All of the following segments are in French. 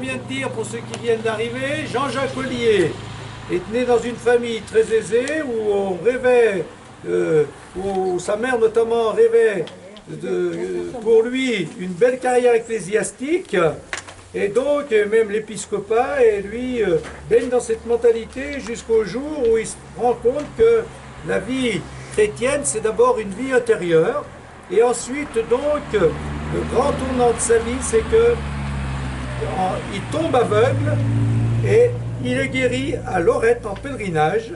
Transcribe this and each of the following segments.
vient de dire, pour ceux qui viennent d'arriver, Jean-Jacques Ollier est né dans une famille très aisée où on rêvait, où sa mère notamment rêvait pour lui une belle carrière ecclésiastique. Et donc même l'épiscopat, et lui baigne dans cette mentalité jusqu'au jour où il se rend compte que la vie chrétienne, c'est d'abord une vie intérieure. Et ensuite, donc, le grand tournant de sa vie, c'est que il tombe aveugle et il est guéri à Lorette en pèlerinage.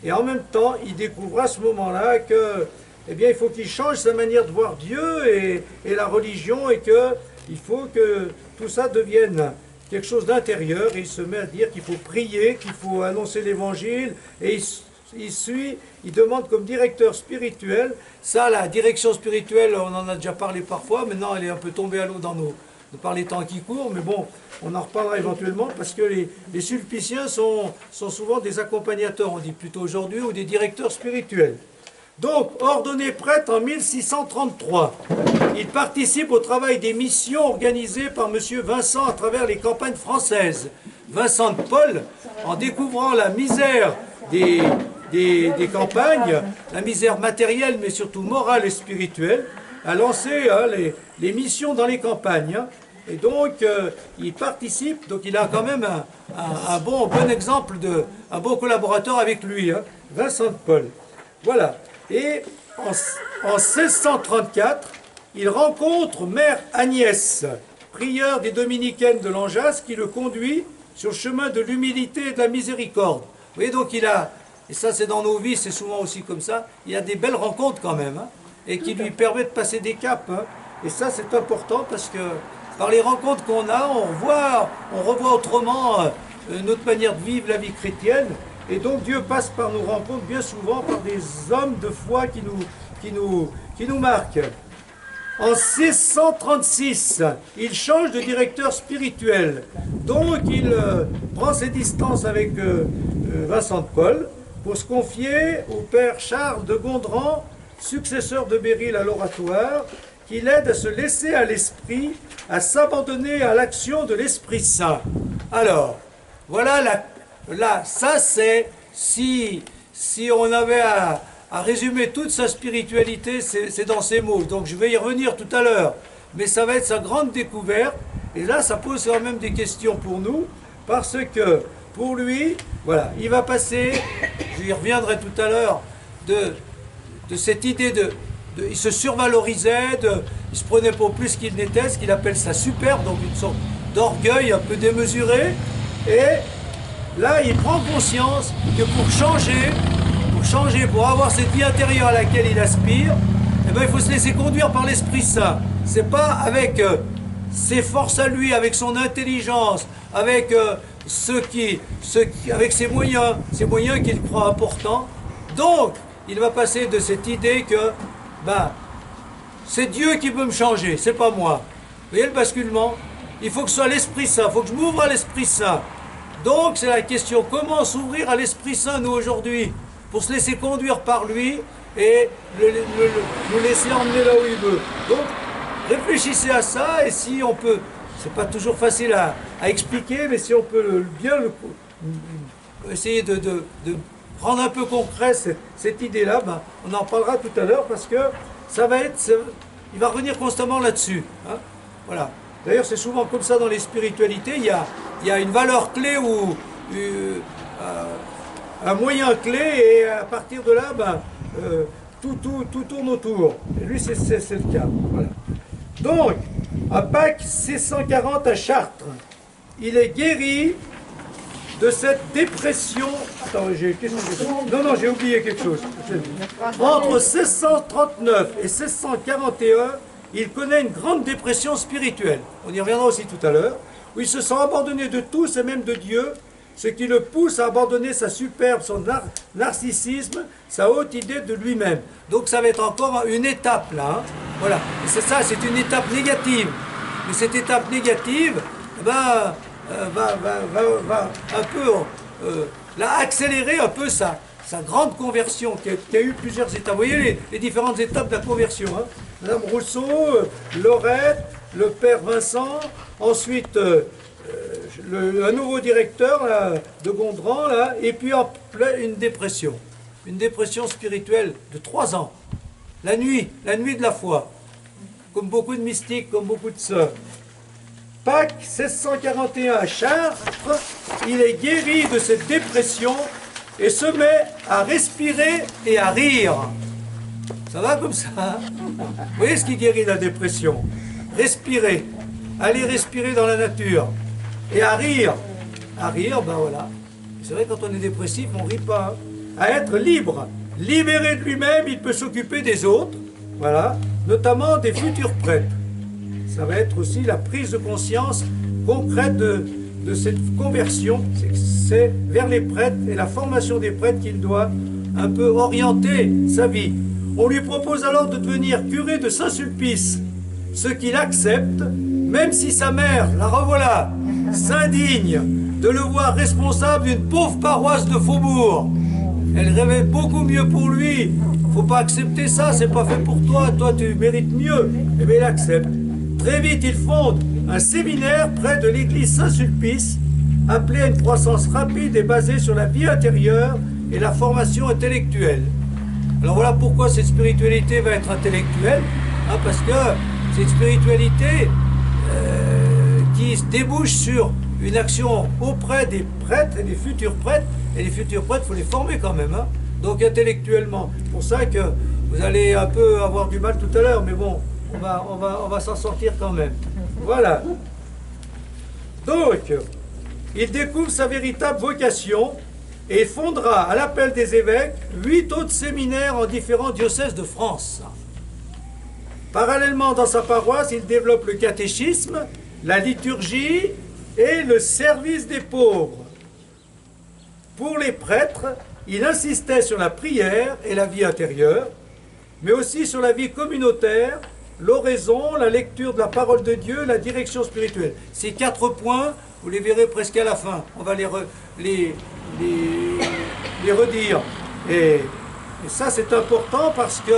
Et en même temps, il découvre à ce moment-là que, eh bien, il faut qu'il change sa manière de voir Dieu et la religion, et qu'il faut que tout ça devienne quelque chose d'intérieur. Il se met à dire qu'il faut prier, qu'il faut annoncer l'évangile, et il demande comme directeur spirituel. Ça, la direction spirituelle, on en a déjà parlé parfois, maintenant elle est un peu tombée à l'eau par les temps qui courent, mais bon, on en reparlera éventuellement, parce que les sulpiciens sont souvent des accompagnateurs, on dit plutôt aujourd'hui, ou des directeurs spirituels. Donc, ordonné prêtre en 1633, il participe au travail des missions organisées par M. Vincent à travers les campagnes françaises. Vincent de Paul, en découvrant la misère des campagnes, la misère matérielle, mais surtout morale et spirituelle, a lancé les missions dans les campagnes. Et donc, il participe, donc il a quand même un bon exemple, un bon collaborateur avec lui, Vincent de Paul. Voilà. Et en 1634, il rencontre Mère Agnès, prieure des dominicaines de Langeas, qui le conduit sur le chemin de l'humilité et de la miséricorde. Vous voyez, donc il a, et ça c'est dans nos vies, c'est souvent aussi comme ça, il y a des belles rencontres quand même, et qui lui permettent de passer des caps. Et ça c'est important, parce que par les rencontres qu'on a, on revoit autrement notre manière de vivre la vie chrétienne. Et donc Dieu passe par nos rencontres bien souvent par des hommes de foi qui nous marquent. En 1636, il change de directeur spirituel. Donc il prend ses distances avec Vincent de Paul pour se confier au père Charles de Gondran, successeur de Béryl à l'oratoire, qui l'aide à se laisser à l'esprit, à s'abandonner à l'action de l'Esprit Saint. Alors, voilà là, ça c'est, si on avait à résumer toute sa spiritualité, c'est dans ces mots. Donc je vais y revenir tout à l'heure. Mais ça va être sa grande découverte. Et là, ça pose quand même des questions pour nous. Parce que, pour lui, voilà, il va passer, je y reviendrai tout à l'heure, de cette idée il se survalorisait, il se prenait pour plus qu'il n'était, ce qu'il appelle sa superbe, donc une sorte d'orgueil un peu démesuré. Et là, il prend conscience que pour changer, pour avoir cette vie intérieure à laquelle il aspire, eh bien, il faut se laisser conduire par l'Esprit Saint. C'est pas avec ses forces à lui, avec son intelligence, avec avec ses moyens qu'il croit importants. Donc, il va passer de cette idée que c'est Dieu qui peut me changer, c'est pas moi. Vous voyez le basculement? Il faut que ce soit l'Esprit Saint, il faut que je m'ouvre à l'Esprit Saint. Donc c'est la question, comment s'ouvrir à l'Esprit Saint nous aujourd'hui, pour se laisser conduire par lui et nous laisser emmener là où il veut. Donc réfléchissez à ça, et si on peut, c'est pas toujours facile à expliquer, mais si on peut essayer de rendre un peu concret cette idée-là, on en parlera tout à l'heure, parce que il va revenir constamment là-dessus. Voilà. D'ailleurs, c'est souvent comme ça dans les spiritualités, il y a une valeur clé ou un moyen clé, et à partir de là, tout tourne autour. Et lui, c'est le cas. Voilà. Donc, à Pâques 1640 à Chartres, il est guéri de cette dépression. Attends, non, j'ai oublié quelque chose. Entre 1639 et 1641, il connaît une grande dépression spirituelle. On y reviendra aussi tout à l'heure, où il se sent abandonné de tous et même de Dieu, ce qui le pousse à abandonner sa superbe, son narcissisme, sa haute idée de lui-même. Donc ça va être encore une étape là. Voilà. Et c'est ça, c'est une étape négative. Mais cette étape négative, va un peu accélérer un peu sa grande conversion, qui a eu plusieurs étapes. Vous voyez les différentes étapes de la conversion. Madame Rousseau, Lorette, le père Vincent, ensuite un nouveau directeur là, de Gondran, là, et puis en plein une dépression spirituelle de 3 ans. La nuit de la foi, comme beaucoup de mystiques, comme beaucoup de sœurs. Pâques 1641 à Chartres, il est guéri de cette dépression et se met à respirer et à rire. Ça va comme ça, hein? Vous voyez ce qui guérit la dépression? Respirer, aller respirer dans la nature. Et à rire, ben voilà. C'est vrai, quand on est dépressif, on ne rit pas. Hein. À être libre, libéré de lui-même, il peut s'occuper des autres, voilà, notamment des futurs prêtres. Ça va être aussi la prise de conscience concrète de cette conversion. C'est vers les prêtres et la formation des prêtres qu'il doit un peu orienter sa vie. On lui propose alors de devenir curé de Saint-Sulpice, ce qu'il accepte, même si sa mère, la revoilà, s'indigne de le voir responsable d'une pauvre paroisse de Faubourg. Elle rêvait beaucoup mieux pour lui. Faut pas accepter ça, c'est pas fait pour toi, toi tu mérites mieux. Eh bien il accepte. Très vite il fonde un séminaire près de l'église Saint-Sulpice, appelé à une croissance rapide et basée sur la vie intérieure et la formation intellectuelle. Alors voilà pourquoi cette spiritualité va être intellectuelle, hein, parce que c'est une spiritualité qui se débouche sur une action auprès des prêtres et des futurs prêtres. Et les futurs prêtres, il faut les former quand même, hein, donc intellectuellement. C'est pour ça que vous allez un peu avoir du mal tout à l'heure, mais bon, on va s'en sortir quand même. Voilà. Donc, il découvre sa véritable vocation et fondera, à l'appel des évêques, 8 autres séminaires en différents diocèses de France. Parallèlement, dans sa paroisse, il développe le catéchisme, la liturgie et le service des pauvres. Pour les prêtres, il insistait sur la prière et la vie intérieure, mais aussi sur la vie communautaire, l'oraison, la lecture de la parole de Dieu, la direction spirituelle. Ces 4 points, vous les verrez presque à la fin. On va les redire. Et ça, c'est important parce que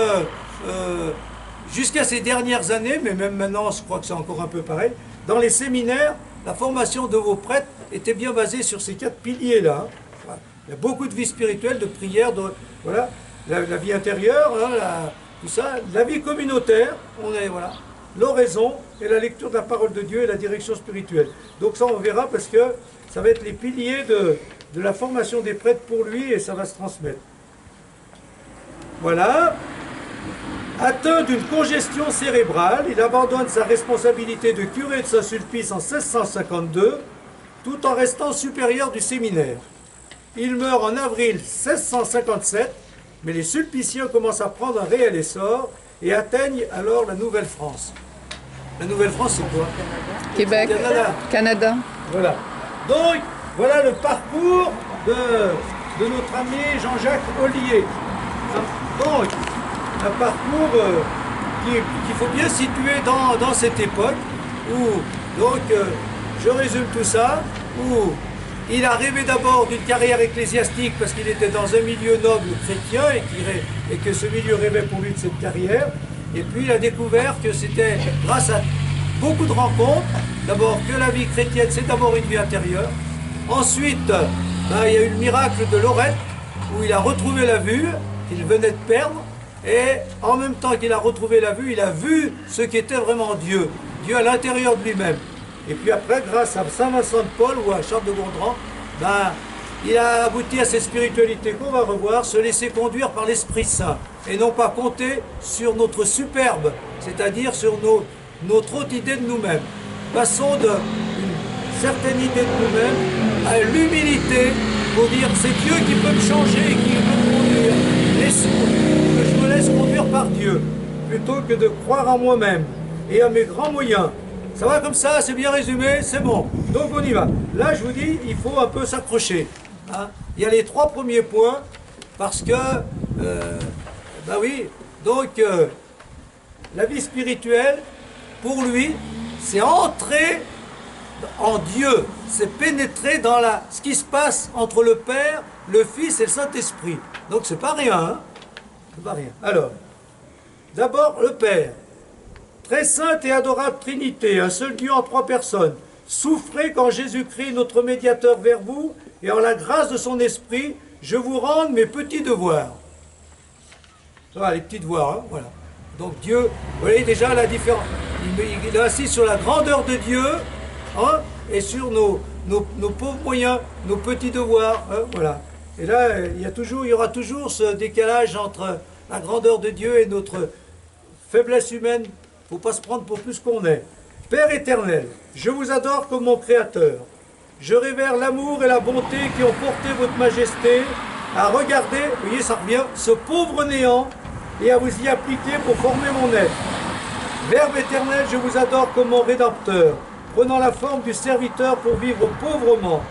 jusqu'à ces dernières années, mais même maintenant, je crois que c'est encore un peu pareil, dans les séminaires, la formation de vos prêtres était bien basée sur ces 4 piliers-là. Voilà. Il y a beaucoup de vie spirituelle, de prière, voilà, la vie intérieure, hein, tout ça, la vie communautaire, voilà, l'oraison et la lecture de la parole de Dieu et la direction spirituelle. Donc ça, on verra parce que ça va être les piliers de la formation des prêtres pour lui et ça va se transmettre. Voilà. Atteint d'une congestion cérébrale, il abandonne sa responsabilité de curé de Saint-Sulpice en 1652, tout en restant supérieur du séminaire. Il meurt en avril 1657, mais les Sulpiciens commencent à prendre un réel essor et atteignent alors la Nouvelle-France. La Nouvelle-France, c'est quoi? Québec, Canada. Voilà. Donc, voilà le parcours de notre ami Jean-Jacques Ollier. Donc, un parcours qu'il faut bien situer dans cette époque où, donc, je résume tout ça, où il a rêvé d'abord d'une carrière ecclésiastique parce qu'il était dans un milieu noble chrétien et que ce milieu rêvait pour lui de cette carrière. Et puis il a découvert que c'était grâce à beaucoup de rencontres, d'abord que la vie chrétienne c'est d'abord une vie intérieure. Ensuite, il y a eu le miracle de Lorette où il a retrouvé la vue qu'il venait de perdre. Et en même temps qu'il a retrouvé la vue, il a vu ce qu'était vraiment Dieu, Dieu à l'intérieur de lui-même. Et puis après, grâce à Saint Vincent de Paul ou à Charles de Gondran, il a abouti à cette spiritualité qu'on va revoir, se laisser conduire par l'Esprit Saint, et non pas compter sur notre superbe, c'est-à-dire sur notre haute idée de nous-mêmes. Passons d'une certaine idée de nous-mêmes à l'humilité pour dire c'est Dieu qui peut me changer, qui peut me conduire. Que je me laisse conduire par Dieu, plutôt que de croire en moi-même et à mes grands moyens. Ça va comme ça, c'est bien résumé, c'est bon. Donc on y va. Là, je vous dis, il faut un peu s'accrocher. Hein. Il y a les 3 premiers points, parce que, oui, donc, la vie spirituelle, pour lui, c'est entrer en Dieu, c'est pénétrer dans ce qui se passe entre le Père, le Fils et le Saint-Esprit. Donc c'est pas rien, hein. C'est pas rien. Alors, d'abord le Père. Très sainte et adorable Trinité, un seul Dieu en 3 personnes, souffrez qu'en Jésus-Christ, notre médiateur vers vous, et en la grâce de son esprit, je vous rende mes petits devoirs. Voilà, les petits devoirs, hein, voilà. Donc Dieu, vous voyez déjà la différence. Il est assis sur la grandeur de Dieu, hein, et sur nos pauvres moyens, nos petits devoirs, hein, voilà. Et là, il y aura toujours ce décalage entre la grandeur de Dieu et notre faiblesse humaine. Il ne faut pas se prendre pour plus qu'on est. Père éternel, je vous adore comme mon Créateur. Je révère l'amour et la bonté qui ont porté votre majesté à regarder, vous voyez, ça revient, ce pauvre néant et à vous y appliquer pour former mon être. Verbe éternel, je vous adore comme mon Rédempteur, prenant la forme du serviteur pour vivre pauvrement,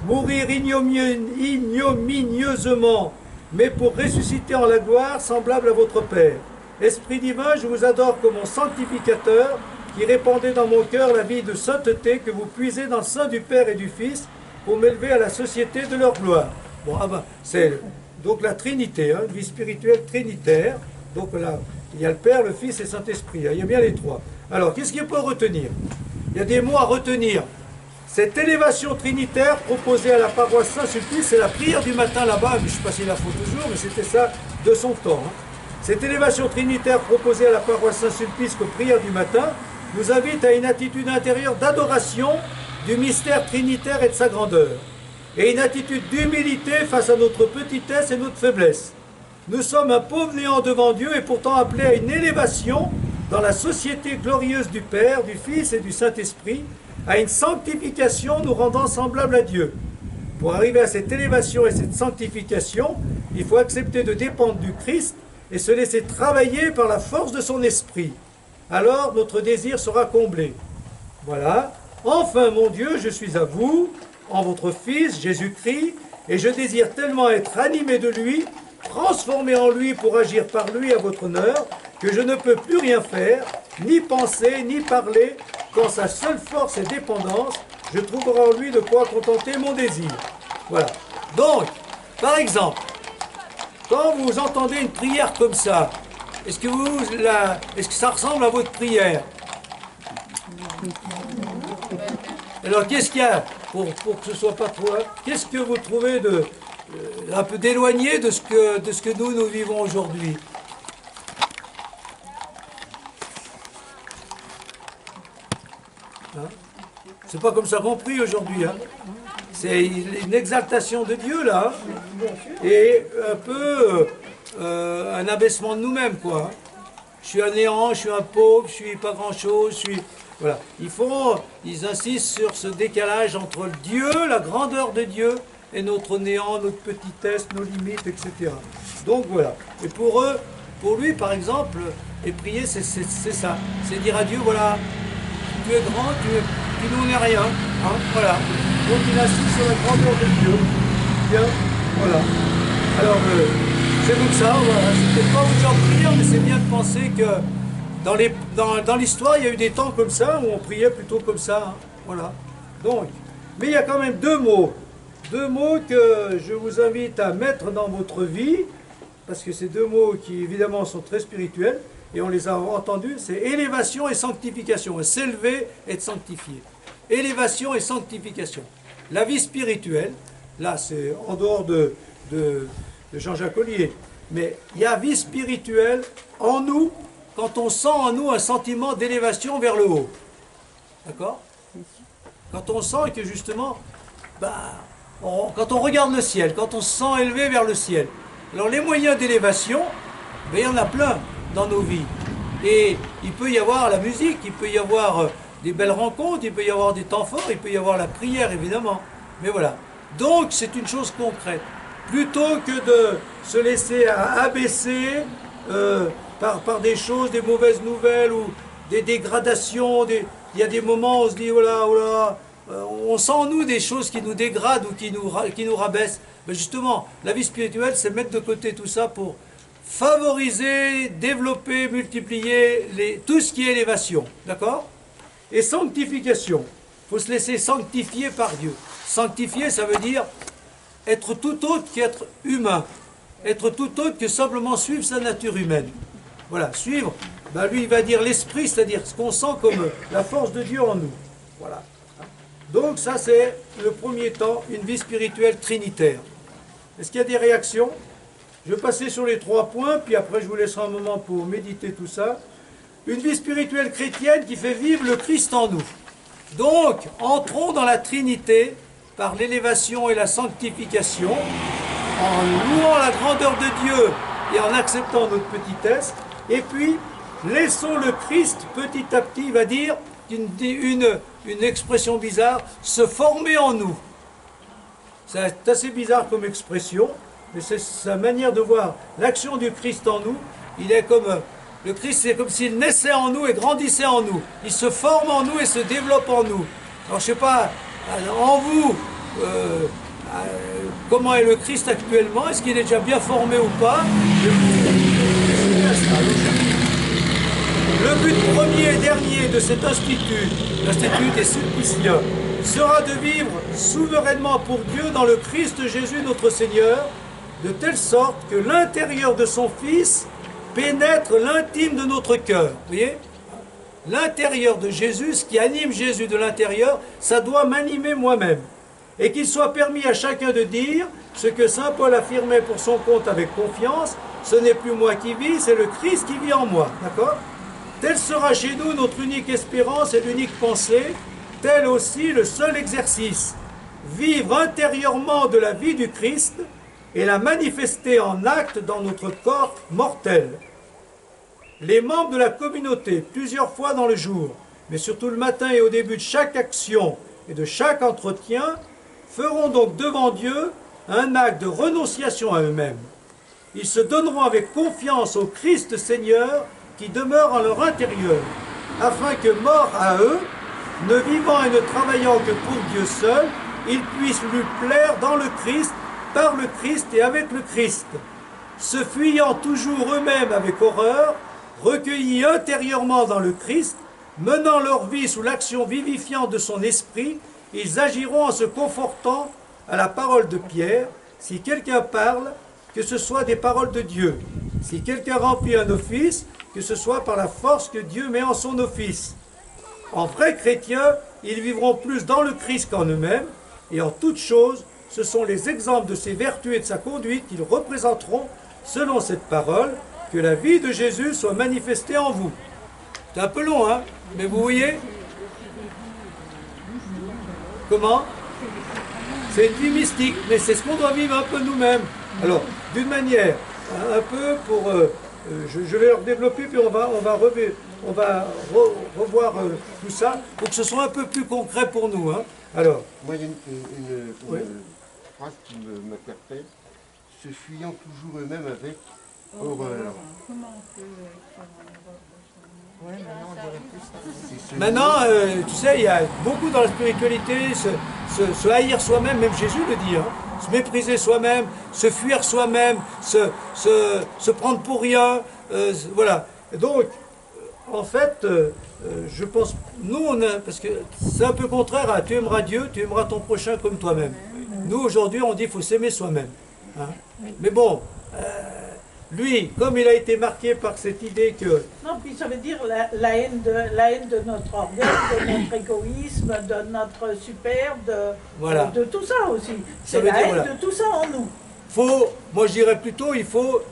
mourir ignominieusement, mais pour ressusciter en la gloire, semblable à votre Père. Esprit divin, je vous adore comme mon sanctificateur, qui répandez dans mon cœur la vie de sainteté que vous puisez dans le sein du Père et du Fils, pour m'élever à la société de leur gloire. Bon, c'est donc la Trinité, hein, une vie spirituelle trinitaire. Donc là, il y a le Père, le Fils et le Saint-Esprit. Hein, il y a bien les trois. Alors, qu'est-ce qu'il peut retenir? Il y a des mots à retenir. Cette élévation trinitaire proposée à la paroisse Saint-Sulpice, c'est la prière du matin là-bas, je ne sais pas s'il la faut toujours, mais c'était ça de son temps. Hein. Cette élévation trinitaire proposée à la paroisse Saint-Sulpice comme prière du matin nous invite à une attitude intérieure d'adoration du mystère trinitaire et de sa grandeur, et une attitude d'humilité face à notre petitesse et notre faiblesse. Nous sommes un pauvre néant devant Dieu et pourtant appelés à une élévation dans la société glorieuse du Père, du Fils et du Saint-Esprit, à une sanctification nous rendant semblables à Dieu. Pour arriver à cette élévation et cette sanctification, il faut accepter de dépendre du Christ et se laisser travailler par la force de son esprit. Alors notre désir sera comblé. Voilà. Enfin, mon Dieu, je suis à vous, en votre Fils, Jésus-Christ, et je désire tellement être animé de lui, transformé en lui pour agir par lui à votre honneur, que je ne peux plus rien faire, ni penser, ni parler, quand sa seule force et dépendance, je trouverai en lui de quoi contenter mon désir. Voilà. Donc, par exemple, quand vous entendez une prière comme ça, est-ce que ça ressemble à votre prière? Alors, qu'est-ce qu'il y a pour que ce ne soit pas trop... Qu'est-ce que vous trouvez un peu d'éloigné de ce que nous vivons aujourd'hui? Hein? C'est pas comme ça qu'on prie aujourd'hui. Hein? C'est une exaltation de Dieu, là, hein? Et un peu un abaissement de nous-mêmes, quoi. Hein? Je suis un néant, je suis un pauvre, je suis pas grand-chose, je suis... Voilà. Ils insistent sur ce décalage entre Dieu, la grandeur de Dieu, et notre néant, notre petitesse, nos limites, etc. Donc voilà. Et pour eux, pour lui, par exemple, et prier, c'est ça. C'est dire à Dieu, voilà, tu es grand, tu n'en es rien. Hein, voilà. Donc il insiste sur la grandeur de Dieu. Bien, voilà. Alors, c'est comme ça, voilà. C'est peut-être pas votre genre de prière, mais c'est bien de penser que dans l'histoire, il y a eu des temps comme ça, où on priait plutôt comme ça. Hein, voilà. Donc, mais il y a quand même deux mots que je vous invite à mettre dans votre vie, parce que ces deux mots qui évidemment sont très spirituels, et on les a entendus, c'est élévation et sanctification, s'élever et être sanctifié. Élévation et sanctification. La vie spirituelle, là c'est en dehors de Jean-Jacques Ollier, mais il y a vie spirituelle en nous, quand on sent en nous un sentiment d'élévation vers le haut. D'accord? Quand on sent que justement, quand on regarde le ciel, quand on se sent élevé vers le ciel. Alors les moyens d'élévation, il y en a plein dans nos vies. Et il peut y avoir la musique, il peut y avoir des belles rencontres, il peut y avoir des temps forts, il peut y avoir la prière évidemment. Mais voilà. Donc c'est une chose concrète. Plutôt que de se laisser abaisser par des choses, des mauvaises nouvelles ou des dégradations, il y a des moments où on se dit, oh là, on sent en nous des choses qui nous dégradent ou qui nous rabaissent. Mais justement, la vie spirituelle, c'est mettre de côté tout ça pour favoriser, développer, multiplier tout ce qui est élévation. D'accord? Et sanctification. Il faut se laisser sanctifier par Dieu. Sanctifier, ça veut dire être tout autre qu'être humain. Être tout autre que simplement suivre sa nature humaine. Voilà, suivre, lui il va dire l'esprit, c'est-à-dire ce qu'on sent comme la force de Dieu en nous. Voilà. Donc ça c'est le premier temps, une vie spirituelle trinitaire. Est-ce qu'il y a des réactions? Je vais passer sur les 3 points, puis après je vous laisserai un moment pour méditer tout ça. Une vie spirituelle chrétienne qui fait vivre le Christ en nous. Donc, entrons dans la Trinité par l'élévation et la sanctification, en louant la grandeur de Dieu et en acceptant notre petitesse. Et puis, laissons le Christ petit à petit, il va dire une expression bizarre, se former en nous. C'est assez bizarre comme expression, mais c'est sa manière de voir l'action du Christ en nous. Il est comme, le Christ, c'est comme s'il naissait en nous et grandissait en nous. Il se forme en nous et se développe en nous. Alors je ne sais pas, en vous, comment est le Christ actuellement? Est-ce qu'il est déjà bien formé ou pas? Le but premier et dernier de cet institut, l'Institut des Sulpiciens, sera de vivre souverainement pour Dieu dans le Christ Jésus notre Seigneur, de telle sorte que l'intérieur de son Fils pénètre l'intime de notre cœur. Vous voyez? L'intérieur de Jésus, ce qui anime Jésus de l'intérieur, ça doit m'animer moi-même. Et qu'il soit permis à chacun de dire ce que saint Paul affirmait pour son compte avec confiance, ce n'est plus moi qui vis, c'est le Christ qui vit en moi. D'accord? Tel sera chez nous notre unique espérance et l'unique pensée, tel aussi le seul exercice. Vivre intérieurement de la vie du Christ et la manifester en acte dans notre corps mortel. Les membres de la communauté, plusieurs fois dans le jour, mais surtout le matin et au début de chaque action et de chaque entretien, feront donc devant Dieu un acte de renonciation à eux-mêmes. Ils se donneront avec confiance au Christ Seigneur qui demeure en leur intérieur, afin que, morts à eux, ne vivant et ne travaillant que pour Dieu seul, ils puissent lui plaire dans le Christ, par le Christ et avec le Christ, se fuyant toujours eux-mêmes avec horreur, recueillis intérieurement dans le Christ, menant leur vie sous l'action vivifiante de son esprit, ils agiront en se confortant à la parole de Pierre. Si quelqu'un parle, que ce soit des paroles de Dieu. Si quelqu'un remplit un office, que ce soit par la force que Dieu met en son office. En vrais chrétiens, ils vivront plus dans le Christ qu'en eux-mêmes, et en toutes choses, ce sont les exemples de ses vertus et de sa conduite qu'ils représenteront, selon cette parole, que la vie de Jésus soit manifestée en vous. C'est un peu long, hein? Mais vous voyez? Comment? C'est une vie mystique, mais c'est ce qu'on doit vivre un peu nous-mêmes. Alors, d'une manière, un peu pour... je vais leur développer, puis on va revoir tout ça, pour que ce soit un peu plus concret pour nous. Hein. Alors, moi, il y a une phrase qui m'interpelle. Se fuyant toujours eux-mêmes avec horreur. Comment on peut... Ouais, maintenant on dirait plus ça. Maintenant, tu sais, il y a beaucoup dans la spiritualité, se haïr soi-même, même Jésus le dit, hein, se mépriser soi-même, se fuir soi-même, se prendre pour rien, voilà. Donc, en fait, je pense, nous, parce que c'est un peu contraire à tu aimeras Dieu, tu aimeras ton prochain comme toi-même. Nous, aujourd'hui, on dit qu'il faut s'aimer soi-même. Hein. Mais bon... lui, comme il a été marqué par cette idée que... Non, puis ça veut dire la haine de notre orgueil, de notre égoïsme, de notre superbe, voilà. De tout ça aussi. C'est veut la dire, haine voilà. de tout ça en nous. Moi je dirais plutôt, il faut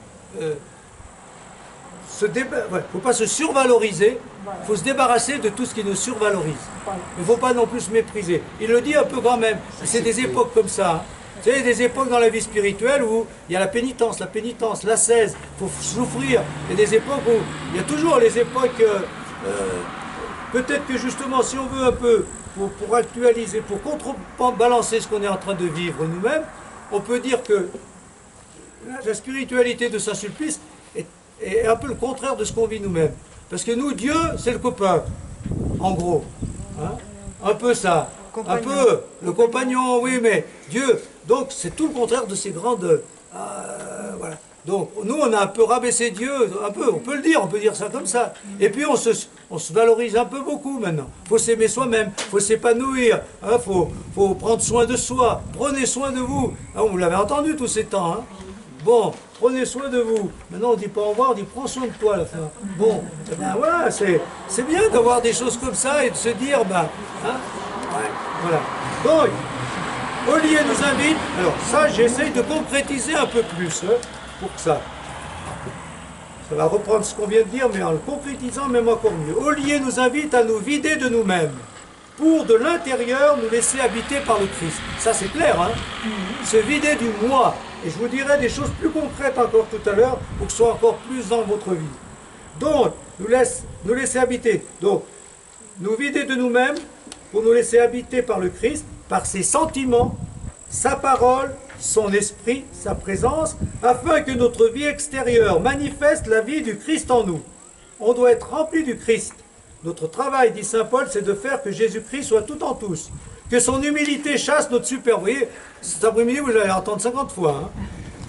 faut pas se survaloriser, il faut se débarrasser de tout ce qui nous survalorise. Voilà. Il ne faut pas non plus se mépriser. Il le dit un peu quand même, c'est des époques comme ça. Hein. Tu sais, des époques dans la vie spirituelle où il y a la pénitence, l'ascèse, il faut souffrir. Il y a des époques où il y a toujours les époques, peut-être que justement, si on veut un peu, pour actualiser, pour contrebalancer ce qu'on est en train de vivre nous-mêmes, on peut dire que la spiritualité de Saint-Sulpice est un peu le contraire de ce qu'on vit nous-mêmes. Parce que nous, Dieu, c'est le copain, en gros. Hein, un peu ça. Un peu, le compagnon, oui, mais Dieu, donc c'est tout le contraire de ces grandes... voilà. Donc nous, on a un peu rabaissé Dieu, un peu, on peut dire ça comme ça. Et puis on se valorise un peu beaucoup maintenant. Il faut s'aimer soi-même, il faut s'épanouir, hein, faut prendre soin de soi, prenez soin de vous. Hein, vous l'avez entendu tous ces temps. Hein. Bon, prenez soin de vous. Maintenant on dit pas au revoir, on dit prends soin de toi à la fin. Bon, eh ben voilà, c'est bien d'avoir des choses comme ça et de se dire, ben, hein, ouais. Voilà. Donc, Olivier nous invite, alors ça j'essaye de concrétiser un peu plus pour que ça. Ça va reprendre ce qu'on vient de dire, mais en le concrétisant même encore mieux. Olivier nous invite à nous vider de nous-mêmes, pour de l'intérieur nous laisser habiter par le Christ. Ça c'est clair, hein? Se vider du moi. Et je vous dirai des choses plus concrètes encore tout à l'heure, pour que ce soit encore plus dans votre vie. Donc, nous laisser habiter. Donc, nous vider de nous-mêmes, pour nous laisser habiter par le Christ, par ses sentiments, sa parole, son esprit, sa présence, afin que notre vie extérieure manifeste la vie du Christ en nous. On doit être rempli du Christ. Notre travail, dit saint Paul, c'est de faire que Jésus-Christ soit tout en tous. Que son humilité chasse notre super. Vous voyez, cet après-midi, vous allez entendre 50 fois. Hein.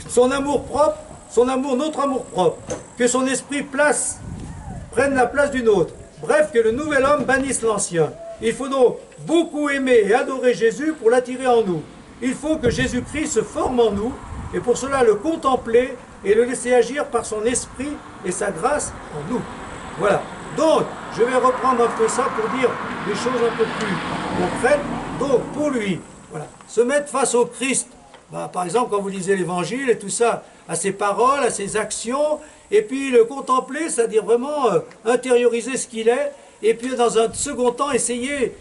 Son amour propre, notre amour propre. Que son esprit prenne la place du nôtre. Bref, que le nouvel homme bannisse l'ancien. Il faut donc beaucoup aimer et adorer Jésus pour l'attirer en nous. Il faut que Jésus-Christ se forme en nous, et pour cela le contempler et le laisser agir par son esprit et sa grâce en nous. Voilà. Donc, je vais reprendre un peu ça pour dire des choses un peu plus concrètes. Donc, pour lui, voilà, se mettre face au Christ, par exemple, quand vous lisez l'Évangile et tout ça, à ses paroles, à ses actions, et puis le contempler, c'est-à-dire vraiment intérioriser ce qu'il est, et puis dans un second temps, essayer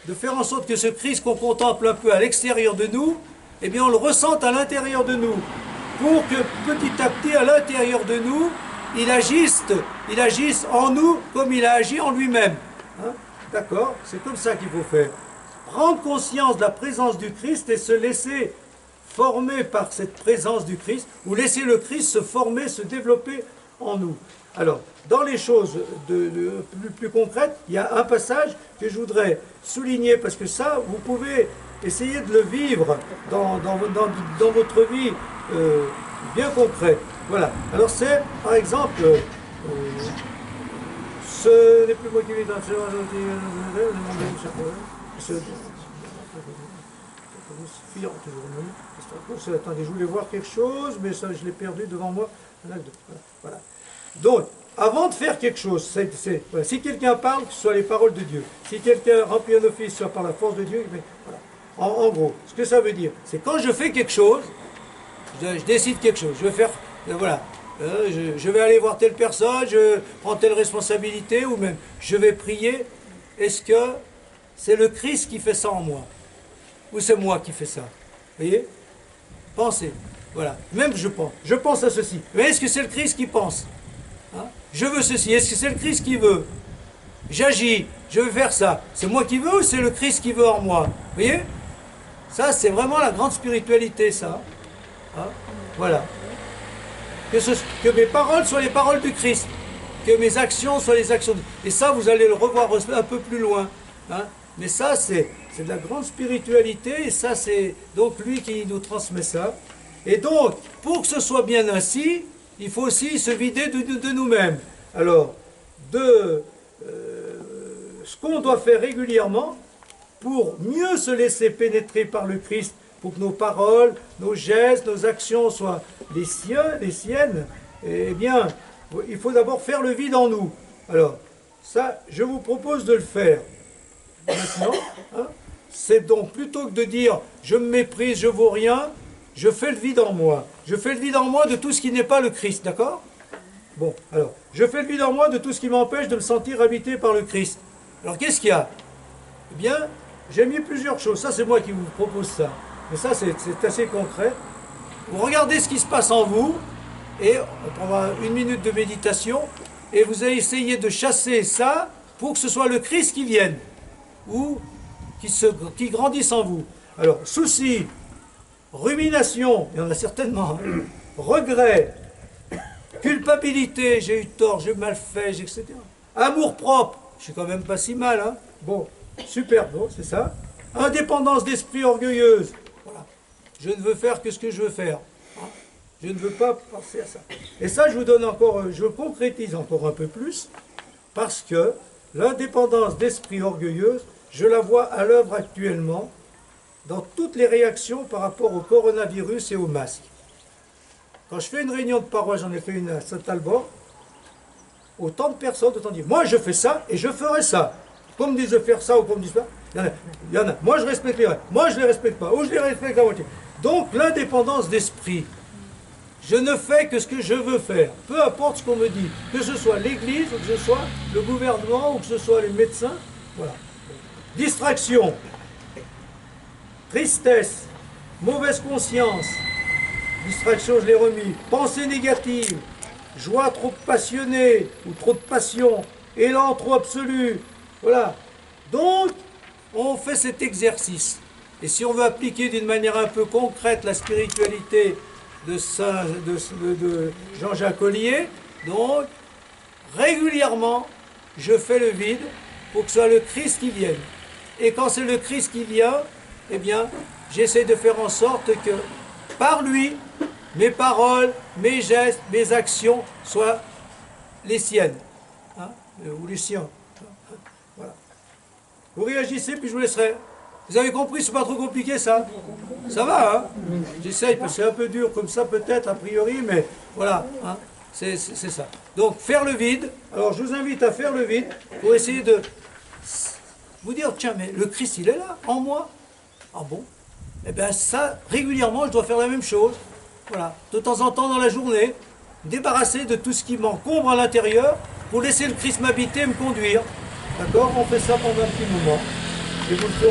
de faire en sorte que ce Christ qu'on contemple un peu à l'extérieur de nous, eh bien on le ressente à l'intérieur de nous, pour que petit à petit, à l'intérieur de nous, il agisse en nous comme il a agi en lui-même. Hein? D'accord? C'est comme ça qu'il faut faire. Prendre conscience de la présence du Christ et se laisser former par cette présence du Christ, ou laisser le Christ se former, se développer en nous. Alors, dans les choses plus concrètes, il y a un passage que je voudrais souligner, parce que ça, vous pouvez essayer de le vivre dans votre vie bien concrète. Voilà. Alors c'est, par exemple, ce n'est plus moi qui vais dans attendez, je voulais voir quelque chose, mais ça, je l'ai perdu devant moi. Voilà. Donc, avant de faire quelque chose, voilà, si quelqu'un parle, que ce soit les paroles de Dieu. Si quelqu'un remplit un office, soit par la force de Dieu, mais, voilà. En gros, ce que ça veut dire, c'est quand je fais quelque chose, je décide quelque chose, je vais faire, voilà, je vais aller voir telle personne, je prends telle responsabilité, ou même je vais prier. Est-ce que c'est le Christ qui fait ça en moi? Ou c'est moi qui fais ça? Vous voyez? Pensez. Voilà. Même je pense à ceci. Mais est-ce que c'est le Christ qui pense? Hein? Je veux ceci. Est-ce que c'est le Christ qui veut? J'agis. Je veux faire ça. C'est moi qui veux ou c'est le Christ qui veut en moi? Vous voyez? Ça, c'est vraiment la grande spiritualité, ça. Hein? Voilà. Que mes paroles soient les paroles du Christ. Que mes actions soient les actions. Et ça, vous allez le revoir un peu plus loin. Hein? Mais ça, c'est de la grande spiritualité. Et ça, c'est donc lui qui nous transmet ça. Et donc, pour que ce soit bien ainsi, il faut aussi se vider de nous-mêmes. Alors, ce qu'on doit faire régulièrement pour mieux se laisser pénétrer par le Christ, pour que nos paroles, nos gestes, nos actions soient les siennes, eh bien, il faut d'abord faire le vide en nous. Alors, ça, je vous propose de le faire maintenant. Hein, c'est donc, plutôt que de dire « je me méprise, je vaux rien », je fais le vide en moi. Je fais le vide en moi de tout ce qui n'est pas le Christ, d'accord? Bon, alors, je fais le vide en moi de tout ce qui m'empêche de me sentir habité par le Christ. Alors, qu'est-ce qu'il y a? Eh bien, j'ai mis plusieurs choses. Ça, c'est moi qui vous propose ça. Mais ça, c'est assez concret. Vous regardez ce qui se passe en vous, et on prendra une minute de méditation, et vous allez essayer de chasser ça pour que ce soit le Christ qui vienne, ou qui grandisse en vous. Alors, souci, rumination, il y en a certainement, regret, culpabilité, j'ai eu tort, j'ai mal fait, etc. Amour propre, je suis quand même pas si mal, hein. Bon, super, bon, c'est ça. Indépendance d'esprit orgueilleuse, voilà. Je ne veux faire que ce que je veux faire. Hein. Je ne veux pas penser à ça. Et ça, je vous donne encore, je concrétise encore un peu plus, parce que l'indépendance d'esprit orgueilleuse, je la vois à l'œuvre actuellement dans toutes les réactions par rapport au coronavirus et au masque. Quand je fais une réunion de paroisse, j'en ai fait une à Saint-Albert, autant de personnes, autant dire, moi je fais ça et je ferai ça. Qu'on me dise de faire ça ou qu'on me dise ça. Il y en a. Moi, je respecte les règles. Moi, je ne les respecte pas. Ou je les respecte à moitié. Donc, l'indépendance d'esprit. Je ne fais que ce que je veux faire. Peu importe ce qu'on me dit. Que ce soit l'Église, ou que ce soit le gouvernement, ou que ce soit les médecins. Voilà. Distraction. Tristesse. Mauvaise conscience. Distraction, je l'ai remis. Pensée négative. Joie trop passionnée, ou trop de passion. Élan trop absolu. Voilà. Donc, on fait cet exercice. Et si on veut appliquer d'une manière un peu concrète la spiritualité de Jean-Jacques Ollier, donc, régulièrement, je fais le vide pour que ce soit le Christ qui vienne. Et quand c'est le Christ qui vient, eh bien, j'essaie de faire en sorte que, par lui, mes paroles, mes gestes, mes actions soient les siennes, hein, ou les siens. Voilà. Vous réagissez, puis je vous laisserai. Vous avez compris, c'est pas trop compliqué ça? Ça va, hein? J'essaye, parce que c'est un peu dur comme ça peut-être, a priori, mais voilà, hein? C'est ça. Donc, faire le vide. Alors, je vous invite à faire le vide pour essayer de vous dire, tiens, mais le Christ, il est là, en moi. Ah bon? Eh bien, ça, régulièrement, je dois faire la même chose. Voilà, de temps en temps dans la journée, débarrasser de tout ce qui m'encombre à l'intérieur pour laisser le Christ m'habiter et me conduire. D'accord? On fait ça pendant un petit moment. Et vous le ferez.